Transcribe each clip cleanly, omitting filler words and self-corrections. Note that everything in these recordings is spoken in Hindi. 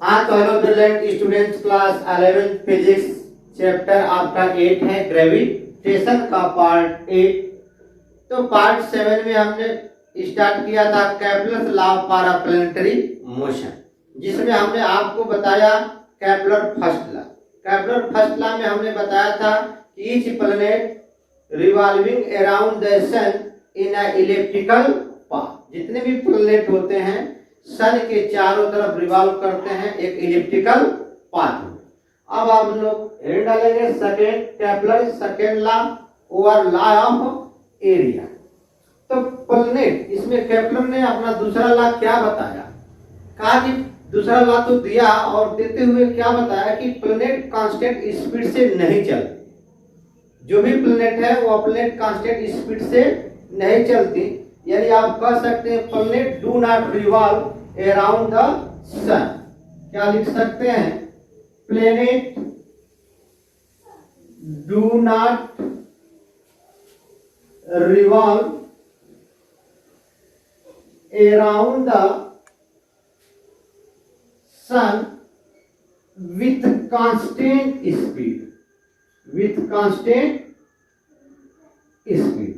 हाँ तो hello brilliant students, class 11 physics chapter आपका 8 है, ग्रेविटेशन का पार्ट 8। तो पार्ट 7 में हमने स्टार्ट किया था Kepler law of planetary motion, जिसमें हमने आपको बताया Kepler first law. Kepler first law में हमने बताया था कि each planet revolving around the sun in a elliptical path. जितने भी प्लैनेट होते हैं सन के चारों तरफ रिवॉल्व करते हैं एक इलिप्टिकल पाथ में। अब आप लोग हेड डालेंगे second Kepler second law over law of area. तो प्लैनेट, इसमें केपलर ने अपना दूसरा लॉ क्या बताया, कहा कि दूसरा लॉ तो दिया और देते हुए क्या बताया कि प्लैनेट कांस्टेंट स्पीड से नहीं चलती। जो भी प्लैनेट है वो प्लैनेट कांस्टेंट स्पीड से नहीं चलती, यानी आप कह सकते हैं planet do not revolve around the sun. क्या लिख सकते हैं, planet do not revolve around the sun with constant speed, with constant speed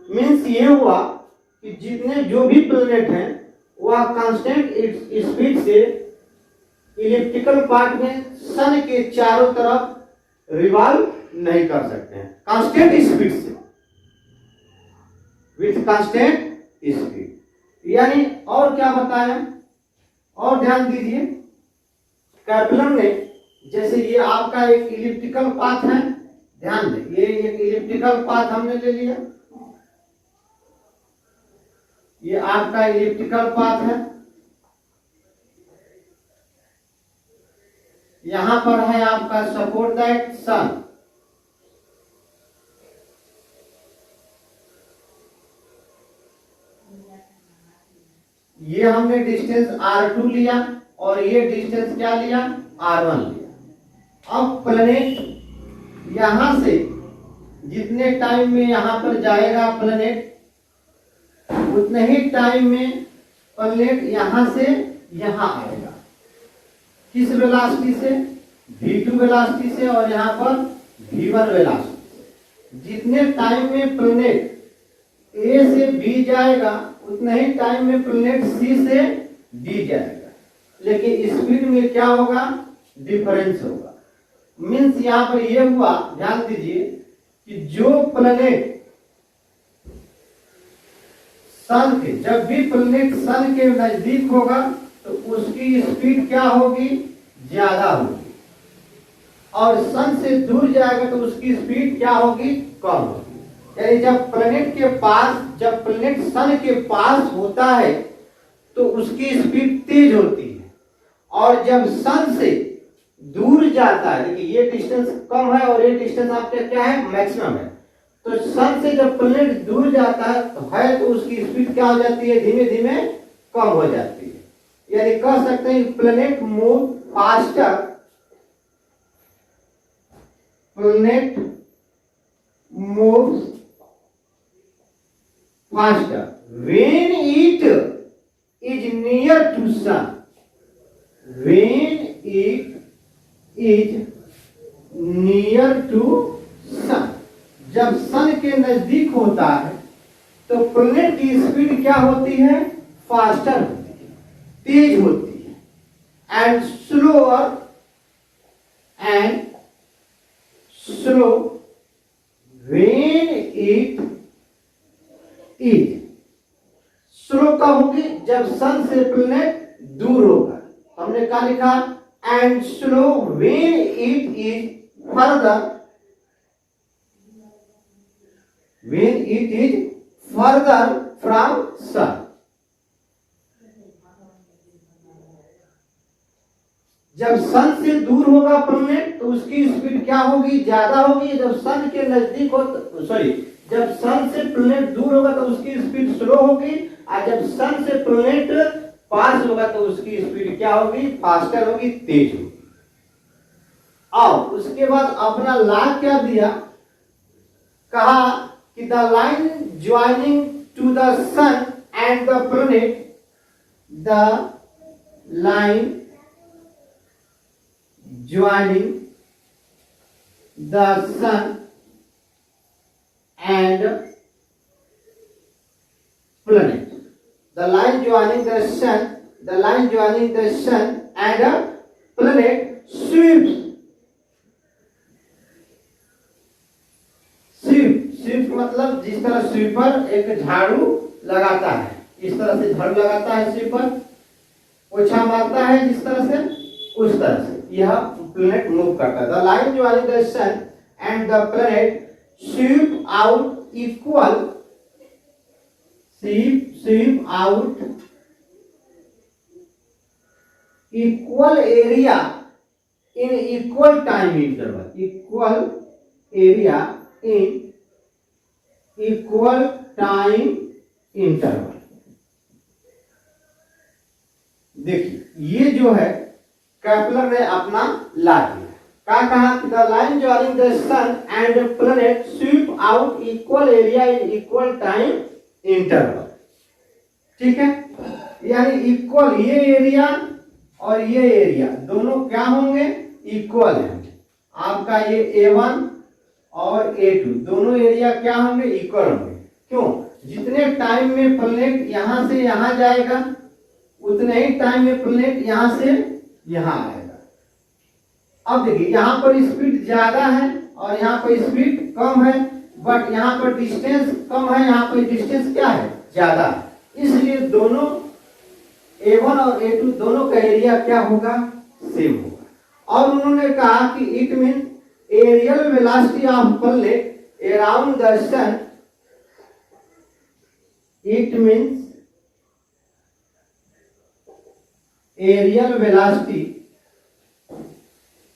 means ये हुआ कि जितने जो भी प्लैनेट हैं वह कांस्टेंट स्पीड से इलिप्टिकल पाथ में सन के चारों तरफ रिवॉल्व नहीं कर सकते हैं कांस्टेंट स्पीड से, विथ कांस्टेंट स्पीड। यानी और क्या बताया, और ध्यान दीजिए केपलर ने, जैसे ये आपका एक इलिप्टिकल पाथ है, ध्यान दें ये एक इलिप्टिकल पाथ हमने ले लिया, ये आपका इलिप्टिकल पाथ है, यहां पर है आपका सपोर्ट दैट सन। ये हमने डिस्टेंस r2 लिया और ये डिस्टेंस क्या लिया, r1 लिया। अब प्लैनेट यहां से जितने टाइम में यहां पर जाएगा प्लैनेट, उतने ही टाइम में प्लैनेट यहां से यहां आएगा। किस वेलोसिटी से, v2 वेलोसिटी से, और यहां पर v1 वेलोसिटी से। जितने टाइम में प्लैनेट a से b जाएगा उतने ही टाइम में प्लैनेट c से d जाएगा, लेकिन स्पीड में क्या होगा, डिफरेंस होगा। मीन्स यहां पर यह हुआ, ध्यान दीजिए कि जो प्लैनेट सन के, जब भी प्लैनेट सन के नजदीक होगा तो उसकी स्पीड क्या होगी, ज्यादा होगी, और सन से दूर जाएगा तो उसकी स्पीड क्या होगी, कम होगी। यानी जब प्लैनेट के पास, जब प्लैनेट सन के पास होता है तो उसकी स्पीड तेज होती है, और जब सन से दूर जाता है, देखिए ये डिस्टेंस कम है और ये डिस्टेंस आपका क्या है, मैक्सिमम है। तो सन से जब प्लैनेट दूर जाता है तो उसकी स्पीड क्या हो जाती है, धीमे धीमे कम हो जाती है। यानी कह सकते हैं planet move faster, planet moves faster when it is near to sun, when it is near to sun। जब सन के नजदीक होता है तो प्लैनेट की स्पीड क्या होती है, फास्टर होती है, तेज होती है, and slower when it is. Slow कब होगी, जब सन से प्लैनेट दूर होगा। हमने क्या लिखा, and slow when it is further, when it is further from sun. जब सन से दूर होगा प्लैनेट तो उसकी स्पीड क्या होगी, ज्यादा होगी। जब सन के नजदीक हो, जब सन से प्लैनेट दूर होगा तो उसकी स्पीड स्लो होगी, और जब सन से प्लैनेट पास होगा तो उसकी स्पीड क्या होगी, फास्टर होगी, तेज होगी। और उसके बाद अपना लॉ क्या दिया, कहा कि the line joining to the sun and the planet, the line joining the sun and planet. The line joining the sun and a planet sweeps. Sweep मतलब जिस तरह स्वीपर एक झाड़ू लगाता है, इस तरह से झाड़ू लगाता है स्वीपर, पोछा मारता है जिस तरह से, उस तरह से यह प्लेनेट मूव करता है. The line joining the sun and the planet sweep out equal area in equal time interval. Equal area in equal time interval. देखिए ये जो है केपलर ने अपना ला दिया. क्या कहा? The line joining the sun and planet sweep out equal area in equal time interval. ठीक है, यानी इक्वल ये एरिया और ये एरिया दोनों क्या होंगे? इक्वल है. आपका ये A1 और A2 दोनों एरिया क्या होंगे? इक्वल होंगे. क्यों? जितने टाइम में प्लैनेट यहां से यहां जाएगा उतने ही टाइम में प्लैनेट यहां से यहां आएगा. अब देखिए यहां पर स्पीड ज्यादा है और यहां पर स्पीड कम है, बट यहां पर डिस्टेंस कम है, यहां पर डिस्टेंस क्या है? ज्यादा है. इसलिए दोनों A1 और A2 दोनों का एरिया क्या होगा? सेम होगा. और उन्होंने कहा कि it mean areal velocity of planet around the sun, it means areal velocity.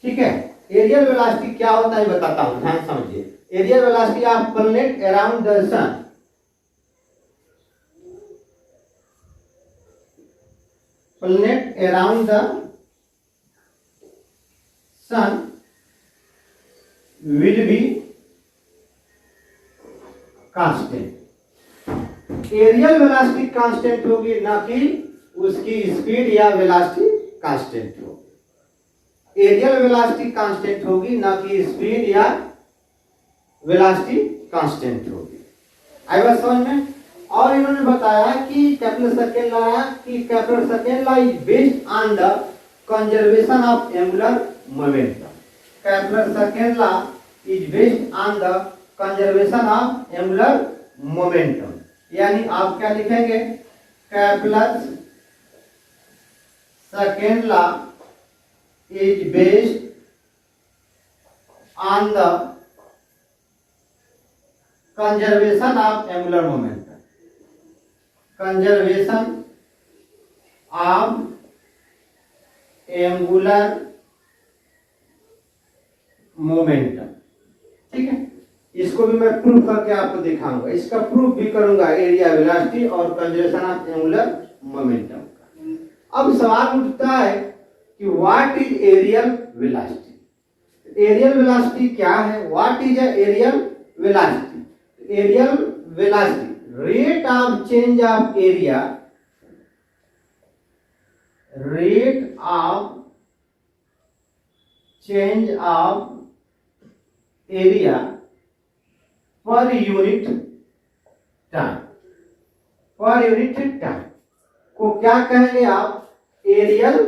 ठीक है, एरियल वेलोसिटी क्या होता है बताता हूं, ध्यान समझिए. Areal velocity of planet around the sun, planet around the sun will be constant. Areal velocity constant होगी, ना कि उसकी स्पीड या वेलोसिटी कांस्टेंट होगी. एरियल वेलोसिटी कांस्टेंट होगी, ना कि स्पीड या वेलोसिटी कांस्टेंट होगी. आई बात समझ में? और इन्होंने बताया कि केपलर सेकंड लॉ कि Kepler second law is based on the conservation of angular momentum. Kepler second law is based on the conservation of angular momentum. यानी आप क्या लिखेंगे? Kepler second law is based on the conservation of angular momentum. Conservation of angular momentum. ठीक है, इसको भी मैं प्रूफ करके आपको दिखाऊंगा. इसका प्रूफ भी करूंगा एरिया वेलोसिटी और कंजर्वेशन ऑफ एंगुलर मोमेंटम का. अब सवाल उठता है कि what is areal velocity. Areal velocity क्या है? What is areal velocity? Areal velocity rate of change of area, rate of change of area per unit time, per unit time को क्या कहेंगे आप? एरियल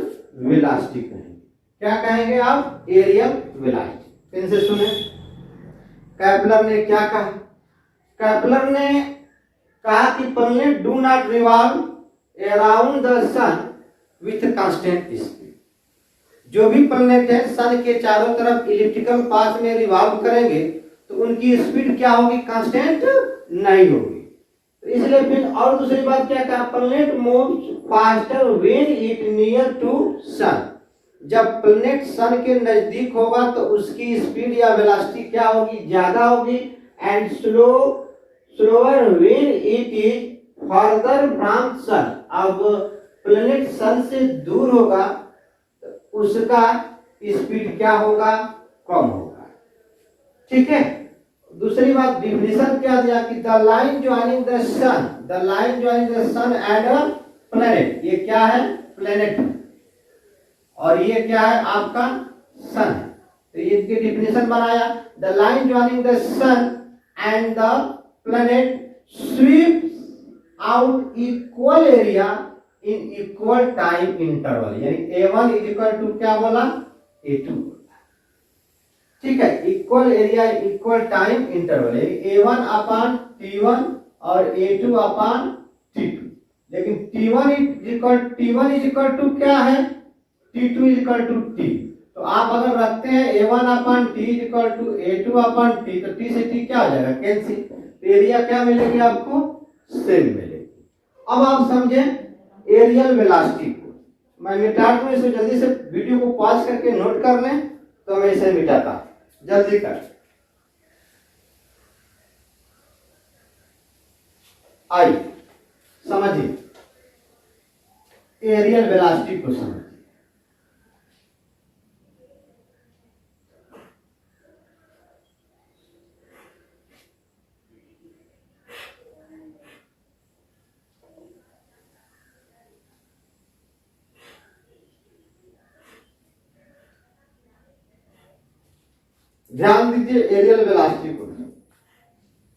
वेलोसिटी कहेंगे. क्या कहेंगे आप? Areal velocity. इनसे सुने केपलर ने क्या कहा? केपलर ने कहा कि planet do not revolve around the sun with constant speed. जो भी प्लैनेट है सन के चारों तरफ इलिप्टिकल पाथ में रिवॉल्व करेंगे तो उनकी स्पीड क्या होगी? कांस्टेंट नहीं होगी. इसलिए फिर और दूसरी बात क्या कहा? Planet moves faster when it near to sun. जब प्लैनेट सन के नजदीक होगा तो उसकी स्पीड या वेलोसिटी क्या होगी? ज्यादा होगी. And slower when it is further from sun. अब प्लैनेट सन से दूर होगा तो उसका स्पीड क्या होगा? कम होगा. ठीक है. दूसरी बात डिफिनेशन क्या दिया कि the line joining the sun and a planet. ये क्या है? प्लैनेट. और ये क्या है आपका सन है। तो ये इसकी डिफिनेशन बनाया, the line joining the sun and the planet sweeps out equal area in equal time interval, यानी A1 इज इक्वल टू क्या बोला, A2। ठीक है, equal area equal time interval, यानी A1 अपान T1 और A2 अपान T2। लेकिन T1 इज इक्वल टू क्या है, T2 is equal to T। तो आप अगर रखते हैं A1 upon T is equal to A2 upon T, तो T से T क्या हो जाएगा, कैंसिल। तो एरिया क्या मिलेगी आपको, सेम मिलेगी। अब आप समझे एरियल वेलोसिटी को, मैं मिटा दूं इसको, जल्दी से वीडियो को पॉज करके नोट कर लें, तो मैं इसे मिटाता, जल्दी कर। आइए समझिए एरियल वेलोसिटी को समझिए। ध्यान दीजिए एरियल वेलोसिटी को।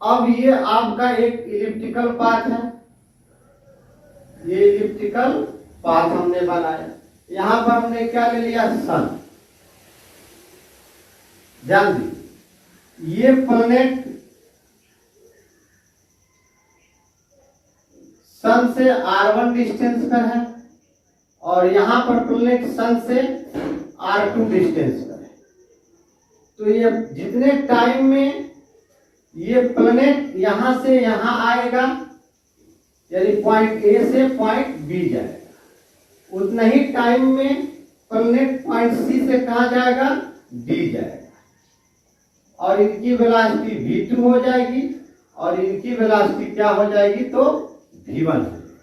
अब ये आपका एक इलिप्टिकल पाथ है, ये इलिप्टिकल पाथ हमने बनाया, यहां पर हमने क्या ले लिया, सन। ध्यान दीजिए ये प्लैनेट सन से R1 डिस्टेंस पर है और यहां पर प्लैनेट सन से R2 डिस्टेंस पर है। तो ये जितने टाइम में ये प्लैनेट यहां से यहां आएगा, यानी पॉइंट ए से पॉइंट बी जाएगा, उतना ही टाइम में प्लैनेट पॉइंट सी से कहां जाएगा, डी जाएगा, और इनकी वेलोसिटी v2 हो जाएगी और इनकी वेलोसिटी क्या हो जाएगी, तो v1 हो जाएगी।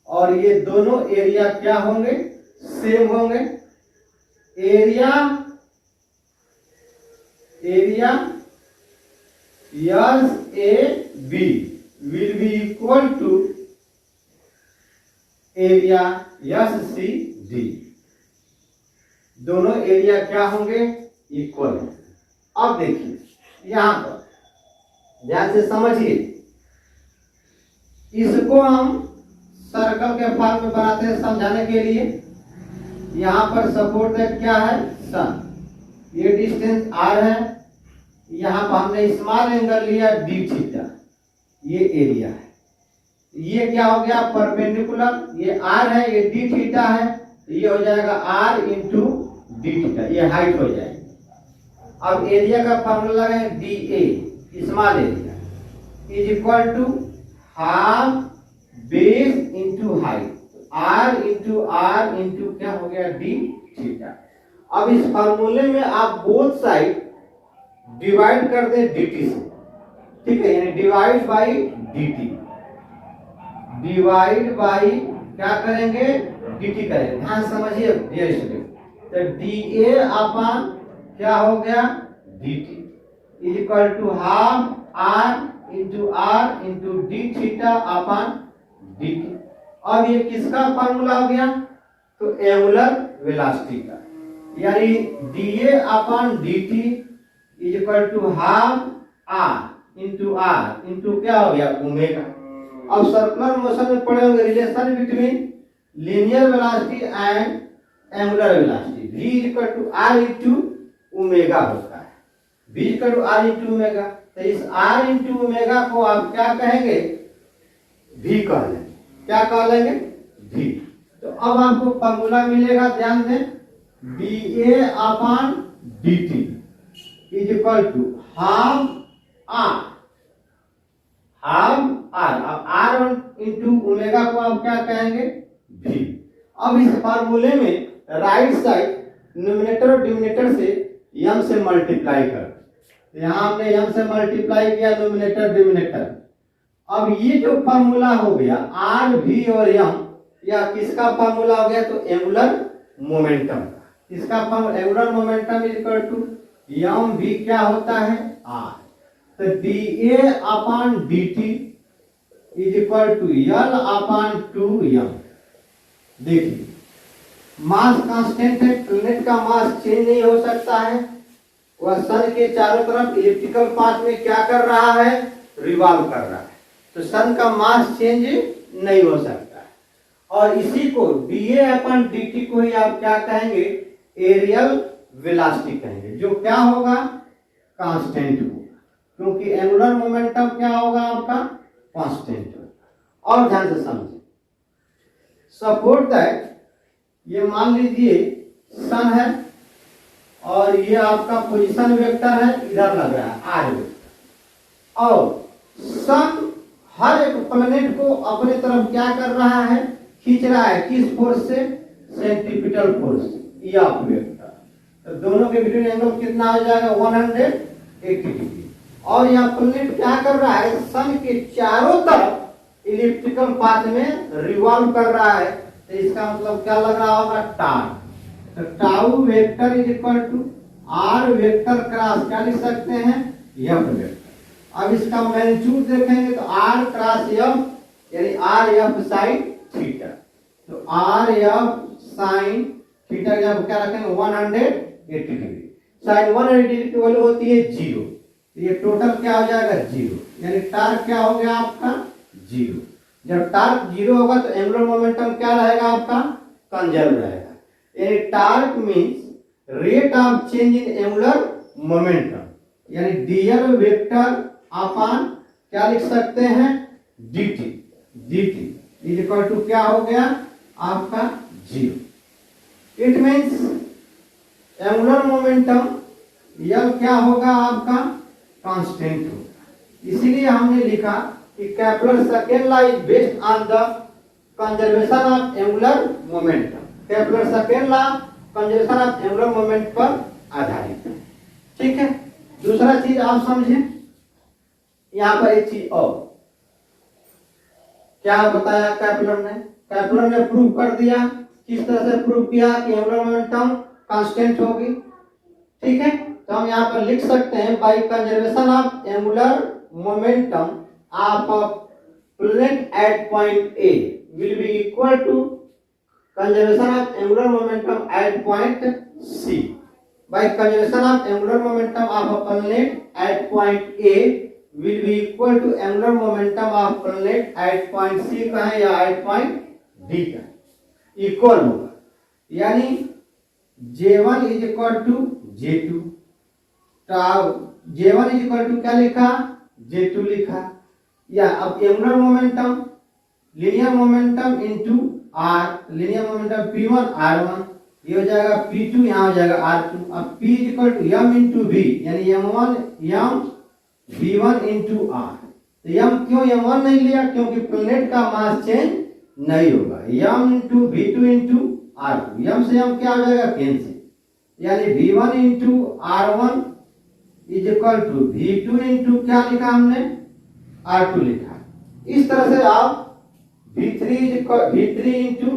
और ये दोनों एरिया क्या होंगे, सेम होंगे। Area SAB will be equal to area SCD। दोनों एरिया क्या होंगे, इक्वल। अब देखिए यहां पर ध्यान से समझिए, इसको हम सर्कल के फॉर्म में बनाते हैं समझाने के लिए। यहां पर सपोर्ट क्या है, सन, ये डिस्टेंस r है, यहां पर हमने स्मॉल एंगल लिया d थीटा, ये एरिया है। ये क्या हो गया, परपेंडिकुलर, ये r है, ये d थीटा है, ये हो जाएगा r इंटू डी थीटा, ये हाइट हो जाएगी। अब एरिया का फॉर्मूला है DA small area is equal to half base into height, r into क्या हो गया, d थीटा। अब इस फार्मूले में आप बोथ साइड डिवाइड कर दें dt से, ठीक है, यानी divide by dt, divide by क्या करेंगे, dt करेंगे। ध्यान समझिए डियर स्टूडेंट, तो dA अपॉन क्या हो गया, dt is equal to half r into d theta upon dt। अब ये किसका फार्मूला हो गया, तो एंगुलर वेलोसिटी का, यानी dA upon dt is equal to half r into क्या हो गया, ओमेगा। अब सर्कुलर मोशन में पढ़े होंगे relation between linear velocity and angular velocity, v is equal to r into omega होता है, v is equal to r into omega. तो इस r इंटू ओमेगा को आप क्या कहेंगे, v कह लेंगे, क्या कह लेंगे, v। तो अब आपको फार्मूला मिलेगा, ध्यान दें, dA upon dt is equal to half r। अब r इंटू ओमेगा को आप क्या कहेंगे, v। अब इस फार्मूले में राइट साइड न्यूमरेटर और डिनोमिनेटर से m से मल्टीप्लाई कर, तो यहां हमने m से मल्टीप्लाई किया न्यूमरेटर डिनोमिनेटर। अब ये जो फार्मूला हो गया r v और m, या किसका फार्मूला हो गया, तो एंगुलर मोमेंटम का। इसका formula angular momentum is equal to m v क्या होता है, r। तो dA upon dt is equal to L upon 2m। देखिए मास कांस्टेंट है, प्लेनेट का मास चेंज नहीं हो सकता है, वह सन के चारों तरफ इलिप्टिकल पाथ में क्या कर रहा है, रिवॉल्व कर रहा है, तो सन का मास चेंज नहीं हो सकता है। और इसी को dA/dt को ही आप क्या कहेंगे, एरियल वेलोसिटी कहेंगे, जो क्या होगा, कांस्टेंट होगा, क्योंकि एंगुलर मोमेंटम क्या होगा आपका, कांस्टेंट होगा। और ध्यान से समझिए, सपोज दैट ये मान लीजिए सन है और ये आपका पोजीशन वेक्टर है, इधर लग रहा है आर वेक्टर, और सन हर एक प्लेनेट को अपने तरफ क्या कर रहा है, खींच रहा है, किस फोर्स से, सेंट्रीपिटल फोर्स से, एफ वेक्टर। तो दोनों के बीच एंगल कितना हो जाएगा, 180 डिग्री। और यहाँ प्लेनेट क्या कर रहा है, सन के चारों तरफ इलिप्टिकल पाथ में रिवॉल्व कर रहा है, तो इसका मतलब क्या लग रहा होगा, टाउ। तो tau vector is equal to r vector cross क्या लिख सकते हैं, एफ वेक्टर। अब इसका मैग्नीट्यूड देखेंगे तो आर क्रॉस एफ, यानी आर एफ साइन थीटा। तो आर एफ साइन थीटा क्या रखेंगे, 180 डिग्री। साइन 180 डिग्री की वैल्यू होती है 0, ये टोटल क्या हो जाएगा, 0, यानी टार्क क्या हो गया आपका, 0। जब टार्क 0 होगा तो एंगुलर मोमेंटम क्या रहेगा आपका, कंजर्व रहेगा, यानी torque means rate of change in angular momentum, यानी dl वेक्टर अपॉन क्या लिख सकते हैं, dt इज इक्वल टू क्या हो गया आपका, 0। It means angular momentum L क्या होगा आपका, कांस्टेंट होगा। इसीलिए हमने लिखा कि Kepler second law is based on the conservation of angular momentum. Kepler second law conservation of angular moment पर आधारित है, ठीक है। दूसरा चीज आप समझें, यहाँ पर एक चीज और क्या बताया केपलर ने प्रूव कर दिया, किस तरह से प्रूव किया कि एंगुलर मोमेंटम कांस्टेंट होगी, ठीक है। तो हम यहाँ पर लिख सकते हैं, by conservation of angular momentum of a planet at point A will be equal to conservation of angular momentum at point C. By conservation of angular momentum of a planet at point A will be equal to angular momentum of planet at point C कहें या at point D का इक्वल होगा, यानी J1 is equal to J2, J1 is equal to क्या लिखा, J2 लिखा, या अब angular momentum linear momentum into r, linear momentum p1 r1, ये हो जाएगा p2, यहाँ हो जाएगा r2। अब p equal to m into v, यानी m1 m v1 into r। तो m क्यों m1 नहीं लिया, क्योंकि प्लेनेट का मास चेंज नहीं होगा, m into v2 into r2, m से m क्या हो जाएगा, कैंसिल, यानी v1 into r1 is equal to v2 into क्या लिखा हमने, r2 लिखा। इस तरह से आप V3 इंटू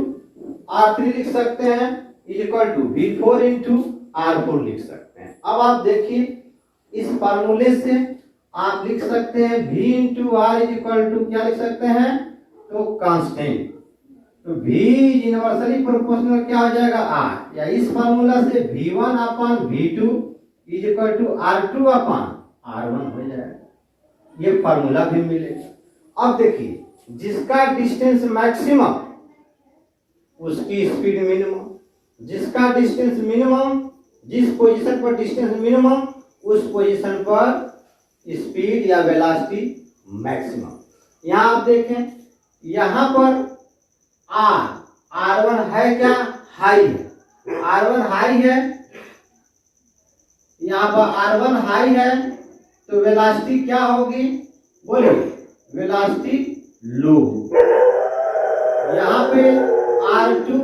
R3 लिख सकते हैं, is equal to V4 into R4 लिख सकते हैं। अब आप देखिए इस फार्मूले से आप लिख सकते हैं V into R is equal to क्या लिख सकते हैं, तो कांस्टेंट, तो V यूनिवर्सली प्रोपोर्शनल क्या हो जाएगा R, या इस फार्मूला से V1 upon V2 is equal to R2 upon R1 हो जाएगा, ये फार्मूला भी मिलेगा। अब देखिए जिसका डिस्टेंस मैक्सिमम उसकी स्पीड मिनिमम, जिसका डिस्टेंस मिनिमम, जिस पोजीशन पर डिस्टेंस मिनिमम उस पोजीशन पर स्पीड या वेलोसिटी मैक्सिमम। यहाँ आप देखें, यहाँ पर R1 है क्या, हाई है, R1 हाई है, यहाँ पर R1 हाई है, तो वेलोसिटी क्या होगी, बोलिए, वेलोसिटी लो। यहाँ पे R2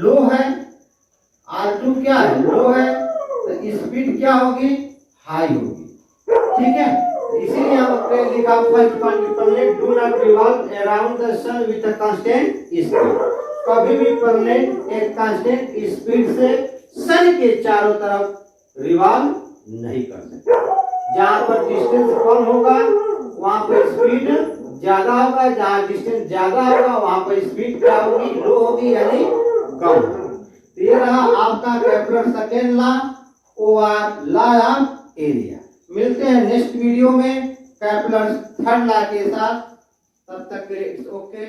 लो है, R2 क्या है, लो है, तो स्पीड क्या होगी, हाई होगी, ठीक है। इसीलिए हमने लिखा first point, planet do not revolve around the sun with a constant speed. कभी भी प्लेनेट एक कांस्टेंट स्पीड से सन के चारों तरफ रिवॉल्व नहीं कर सकता। जहाँ पर डिस्टेंस कम होगा वहां पर स्पीड ज्यादा होगा, जहाँ डिस्टेंस ज्यादा होगा वहां पर स्पीड क्या होगी, लो होगी, यानी कम होगी। ये रहा आपका कैप्लर सेकेंड लॉ, और लॉ ऑफ एरिया। मिलते हैं नेक्स्ट वीडियो में कैप्लर थर्ड लॉ के साथ, तब तक के लिए इट्स ओके।